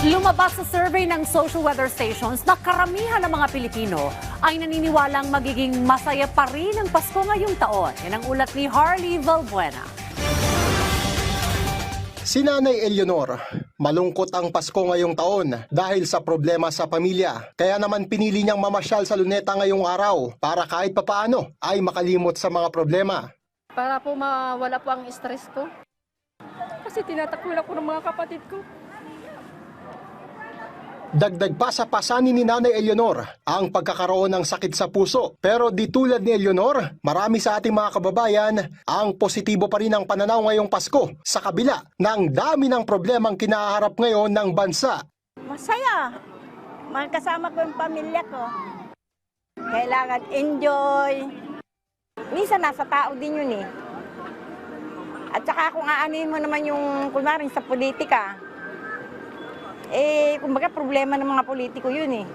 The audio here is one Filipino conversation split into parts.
Lumabas sa survey ng social weather stations na karamihan ng mga Pilipino ay naniniwalang magiging masaya pa rin ang Pasko ngayong taon. Yan ang ulat ni Harley Valbuena. Si Nanay Eleanor, malungkot ang Pasko ngayong taon dahil sa problema sa pamilya. Kaya naman pinili niyang mamasyal sa Luneta ngayong araw para kahit papaano ay makalimot sa mga problema. Para po mawala po ang stress ko. Kasi tinatakbuhan ako ng mga kapatid ko. Dagdag pa sa pasanin ni Nanay Eleanor ang pagkakaroon ng sakit sa puso. Pero di tulad ni Eleanor, marami sa ating mga kababayan ang positibo pa rin ang pananaw ngayong Pasko sa kabila ng dami ng problemang kinaharap ngayon ng bansa. Masaya. Kasama ko yung pamilya ko. Kailangan enjoy. Minsan nasa tao din yun eh. At saka kung aanin mo naman yung kunwaring sa politika, kumbaga problema ng mga politiko yun eh.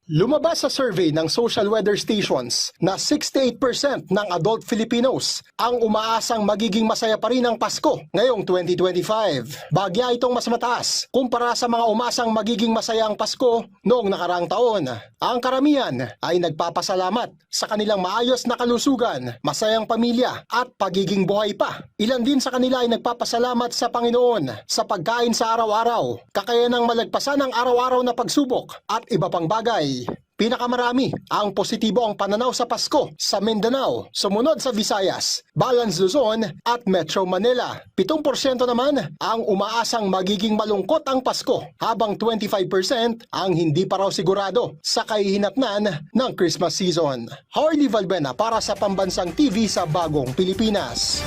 Lumabas sa survey ng social weather stations na 68% ng adult Filipinos ang umaasang magiging masaya pa rin ang Pasko ngayong 2025. Bagya itong mas mataas kumpara sa mga umasang magiging masaya ang Pasko noong nakaraang taon. Ang karamihan ay nagpapasalamat sa kanilang maayos na kalusugan, masayang pamilya at pagiging buhay pa. Ilan din sa kanila ay nagpapasalamat sa Panginoon sa pagkain sa araw-araw, kakayanang malagpasan ang araw-araw na pagsubok at iba pang bagay. Pinakamarami ang positibo ang pananaw sa Pasko sa Mindanao, sumunod sa Visayas, Balance Luzon at Metro Manila. 7% naman ang umaasang magiging malungkot ang Pasko, habang 25% ang hindi pa raw sigurado sa kahihinatnan ng Christmas season. Harley Valbuena para sa Pambansang TV sa Bagong Pilipinas.